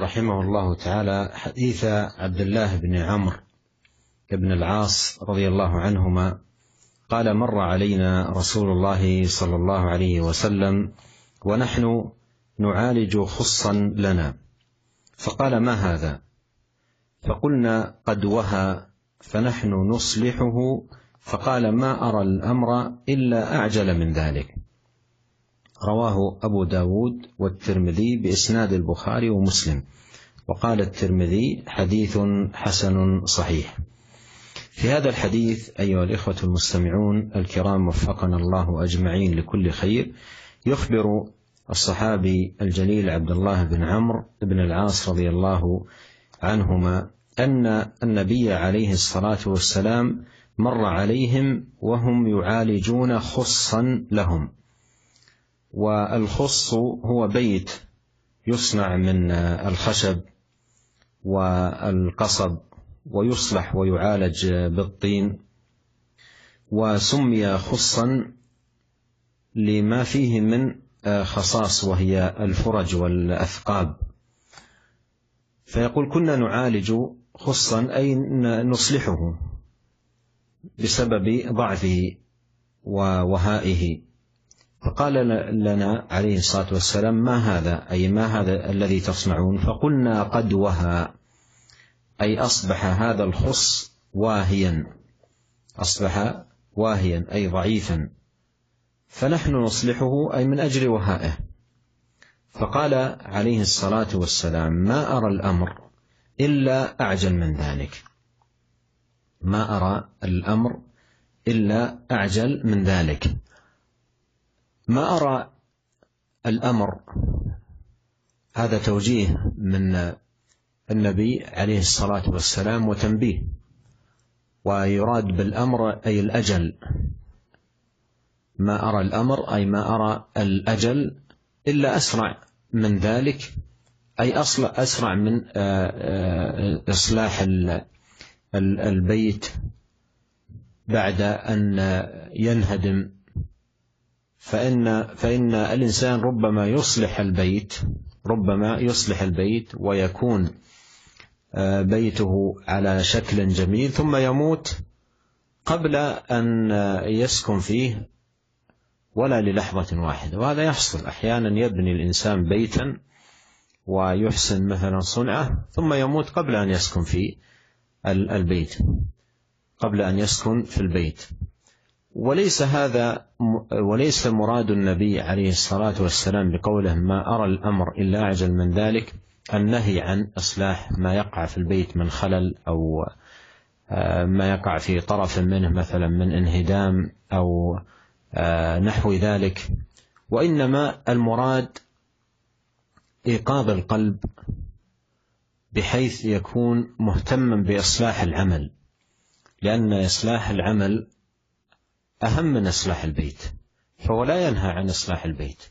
رحمه الله تعالى حديث عبد الله بن عمرو بن العاص رضي الله عنهما قال: مر علينا رسول الله صلى الله عليه وسلم ونحن نعالج خصا لنا، فقال: ما هذا؟ فقلنا: قد وهى، فنحن نصلحه. فقال: ما أرى الأمر إلا أعجل من ذلك. رواه أبو داود والترمذي بإسناد البخاري ومسلم، وقال الترمذي: حديث حسن صحيح. في هذا الحديث أيها الإخوة المستمعون الكرام وفقنا الله أجمعين لكل خير، يخبر الصحابي الجليل عبد الله بن عمرو بن العاص رضي الله عنهما أن النبي عليه الصلاة والسلام مر عليهم وهم يعالجون خصا لهم. والخص هو بيت يصنع من الخشب والقصب ويصلح ويعالج بالطين، وسمي خصا لما فيه من خصاص وهي الفرج والأثقاب. فيقول: كنا نعالج خصا أي نصلحه بسبب ضعفه ووهائه. فقال لنا عليه الصلاة والسلام: ما هذا؟ أي ما هذا الذي تصنعون؟ فقلنا: قد وهى، أي أصبح هذا الخص واهيا، أصبح واهيا أي ضعيفا، فنحن نصلحه أي من أجل وهائه. فقال عليه الصلاة والسلام: ما أرى الأمر إلا أعجل من ذلك، ما أرى الأمر إلا أعجل من ذلك. ما أرى الأمر، هذا توجيه من النبي عليه الصلاة والسلام وتنبيه، ويراد بالأمر أي الأجل. ما أرى الأمر أي ما أرى الأجل إلا أسرع من ذلك، أي أسرع من إصلاح البيت بعد أن ينهدم. فإن الإنسان ربما يصلح البيت ويكون بيته على شكل جميل، ثم يموت قبل أن يسكن فيه ولا للحظة واحدة. وهذا يحصل أحيانا، يبني الإنسان بيتا ويحسن مثلا صنعه، ثم يموت قبل أن يسكن في البيت، قبل أن يسكن في البيت. وليس مراد النبي عليه الصلاة والسلام بقوله ما أرى الأمر إلا أعجل من ذلك النهي عن إصلاح ما يقع في البيت من خلل، أو ما يقع في طرف منه مثلا من انهدام أو نحو ذلك، وإنما المراد إيقاظ القلب بحيث يكون مهتما بإصلاح العمل، لأن إصلاح العمل أهم من إصلاح البيت، فهو لا ينهى عن إصلاح البيت،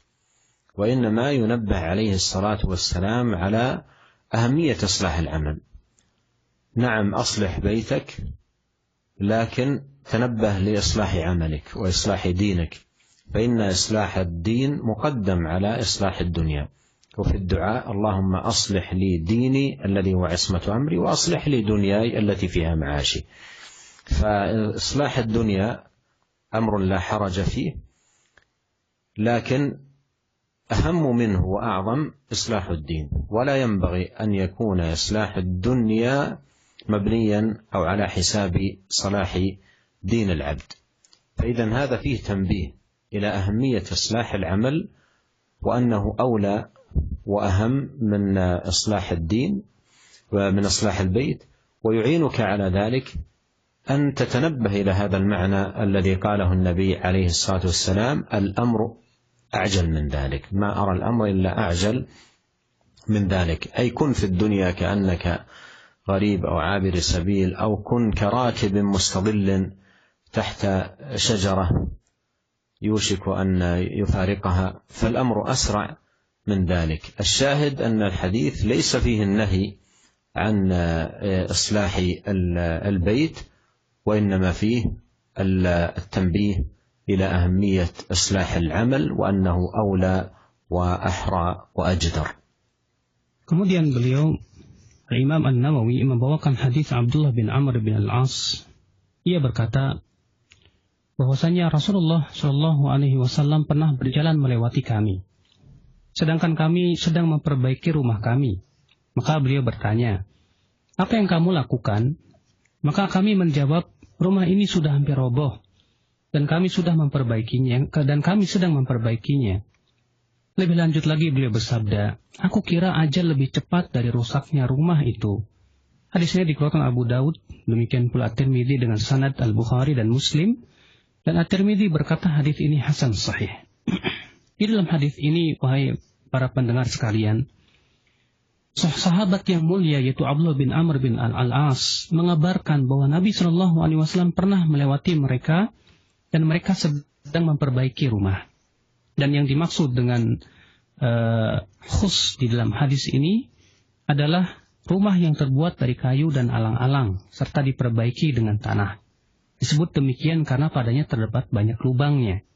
وإنما ينبه عليه الصلاة والسلام على أهمية إصلاح العمل. نعم، أصلح بيتك، لكن تنبه لإصلاح عملك وإصلاح دينك، فإن إصلاح الدين مقدم على إصلاح الدنيا. وفي الدعاء: اللهم أصلح لي ديني الذي هو عصمة أمري، وأصلح لي دنياي التي فيها معاشي. فإصلاح الدنيا أمر لا حرج فيه، لكن أهم منه وأعظم إصلاح الدين، ولا ينبغي أن يكون إصلاح الدنيا مبنيا أو على حساب صلاح دين العبد. فإذن هذا فيه تنبيه إلى أهمية إصلاح العمل، وأنه أولى وأهم من إصلاح الدين ومن إصلاح البيت، ويعينك على ذلك أن تتنبه إلى هذا المعنى الذي قاله النبي عليه الصلاة والسلام: الأمر أعجل من ذلك، ما أرى الأمر إلا أعجل من ذلك. أي كن في الدنيا كأنك غريب أو عابر سبيل، أو كن كراكب مستظل تحت شجرة يوشك أن يفارقها، فالأمر أسرع من ذلك. الشاهد أن الحديث ليس فيه النهي عن إصلاح البيت، وإنما فيه التنبيه إلى أهمية إصلاح العمل، وأنه أولى وأحرى وأجدر. Kemudian beliau, Imam An-Nawawi, membawakan hadis Abdullah bin Amr bin Al-As. Ia berkata bahwasanya Rasulullah Shallallahu Alaihi Wasallam pernah berjalan melewati kami, sedangkan kami sedang memperbaiki rumah kami. Maka beliau bertanya, apa yang kamu lakukan? Maka kami menjawab, rumah ini sudah hampir roboh, dan kami sudah memperbaikinya, dan kami sedang memperbaikinya. Lebih lanjut lagi beliau bersabda, aku kira ajal lebih cepat dari rusaknya rumah itu. Hadisnya dikeluarkan Abu Daud, demikian pula At-Tirmidzi dengan sanad Al-Bukhari dan Muslim, dan At-Tirmidzi berkata hadis ini hasan sahih. Di dalam hadis ini, wahai para pendengar sekalian, sahabat yang mulia yaitu Abdullah bin Amr bin Al-As mengabarkan bahwa Nabi Shallallahu Alaihi Wasallam pernah melewati mereka dan mereka sedang memperbaiki rumah. Dan yang dimaksud dengan khus di dalam hadis ini adalah rumah yang terbuat dari kayu dan alang-alang serta diperbaiki dengan tanah. Disebut demikian karena padanya terdapat banyak lubangnya.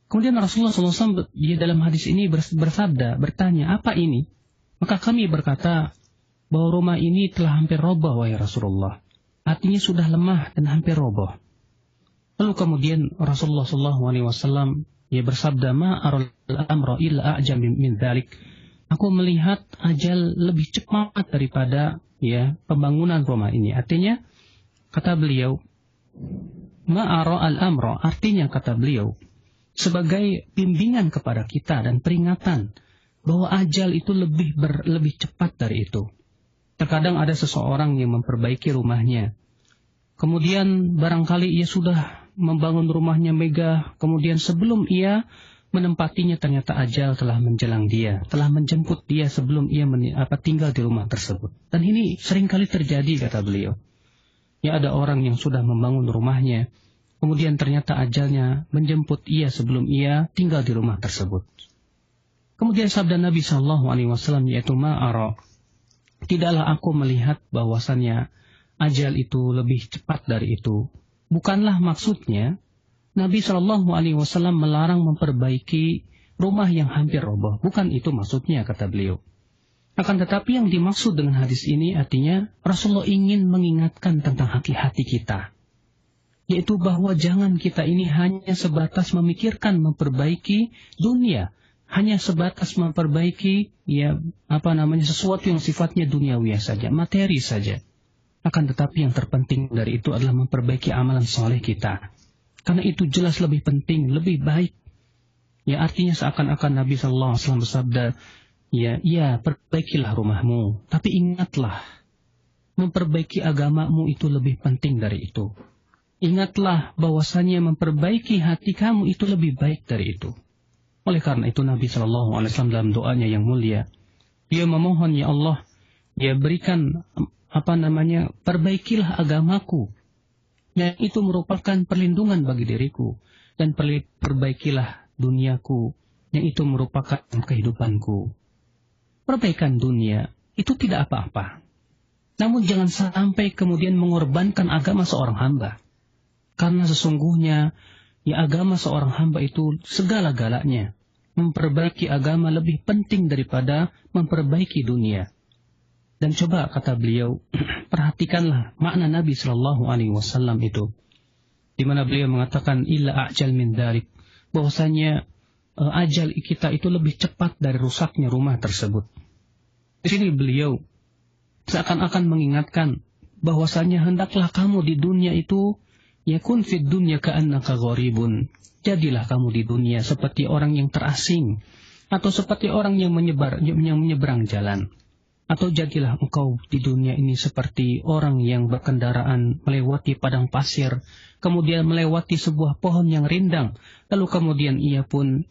Kemudian Rasulullah SAW di dalam hadis ini bersabda, bertanya, apa ini? Maka kami berkata bahwa rumah ini telah hampir roboh, wahai Rasulullah. Artinya sudah lemah dan hampir roboh. Lalu kemudian Rasulullah SAW ia bersabda, ma aral amra illa a'jam min dzalik. Aku melihat ajal lebih cepat daripada pembangunan rumah ini. Artinya kata beliau, ma aral amra, artinya kata beliau sebagai bimbingan kepada kita dan peringatan bahwa ajal itu lebih cepat dari itu. Terkadang ada seseorang yang memperbaiki rumahnya, kemudian barangkali ia sudah membangun rumahnya megah, kemudian sebelum ia menempatinya ternyata ajal telah menjelang dia, telah menjemput dia sebelum ia tinggal di rumah tersebut. Dan ini seringkali terjadi, kata beliau. Ya, ada orang yang sudah membangun rumahnya, kemudian ternyata ajalnya menjemput ia sebelum ia tinggal di rumah tersebut. Kemudian sabda Nabi Shallallahu Alaihi Wasallam yaitu ma'ara, tidaklah aku melihat bahwasannya ajal itu lebih cepat dari itu. Bukanlah maksudnya Nabi Shallallahu Alaihi Wasallam melarang memperbaiki rumah yang hampir roboh. Bukan itu maksudnya, kata beliau. Akan tetapi yang dimaksud dengan hadis ini artinya Rasulullah ingin mengingatkan tentang hati-hati kita, yaitu bahwa jangan kita ini hanya sebatas memikirkan memperbaiki dunia, hanya sebatas memperbaiki sesuatu yang sifatnya duniawi saja, materi saja. Akan tetapi yang terpenting dari itu adalah memperbaiki amalan soleh kita. Karena itu jelas lebih penting, lebih baik. Ya, artinya seakan-akan Nabi Sallallahu Alaihi Wasallam bersabda, perbaikilah rumahmu, tapi ingatlah, memperbaiki agamamu itu lebih penting dari itu. Ingatlah bahwasannya memperbaiki hati kamu itu lebih baik dari itu. Oleh karena itu Nabi Sallallahu Alaihi Wasallam dalam doanya yang mulia, dia memohon, ya Allah, berikan perbaikilah agamaku, yang itu merupakan perlindungan bagi diriku, dan perbaikilah duniaku, yang itu merupakan kehidupanku. Perbaikan dunia itu tidak apa-apa, namun jangan sampai kemudian mengorbankan agama seorang hamba, karena sesungguhnya agama seorang hamba itu segala-galanya. Memperbaiki agama lebih penting daripada memperbaiki dunia. Dan coba, kata beliau, perhatikanlah makna Nabi Shallallahu Alaihi Wasallam itu, di mana beliau mengatakan illa a'jal min dzalik, bahwasanya ajal kita itu lebih cepat dari rusaknya rumah tersebut. Di sini beliau seakan-akan mengingatkan bahwasanya hendaklah kamu di dunia itu yakun fid dunya ka'annaka gharibun. Jadilah kamu di dunia seperti orang yang terasing, atau seperti orang yang menyeberang jalan. Atau jadilah engkau di dunia ini seperti orang yang berkendaraan melewati padang pasir, kemudian melewati sebuah pohon yang rindang, lalu kemudian ia pun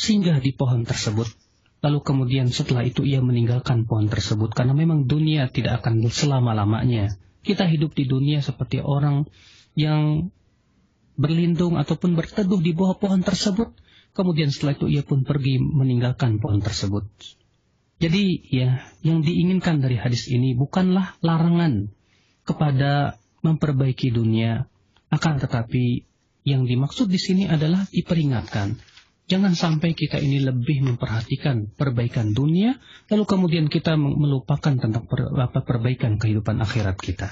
singgah di pohon tersebut. Lalu kemudian setelah itu ia meninggalkan pohon tersebut, karena memang dunia tidak akan selama-lamanya. Kita hidup di dunia seperti orang yang berlindung ataupun berteduh di bawah pohon tersebut, kemudian setelah itu ia pun pergi meninggalkan pohon tersebut. Jadi yang diinginkan dari hadis ini bukanlah larangan kepada memperbaiki dunia, akan tetapi yang dimaksud di sini adalah diperingatkan Jangan sampai kita ini lebih memperhatikan perbaikan dunia, lalu kemudian kita melupakan tentang perbaikan kehidupan akhirat kita.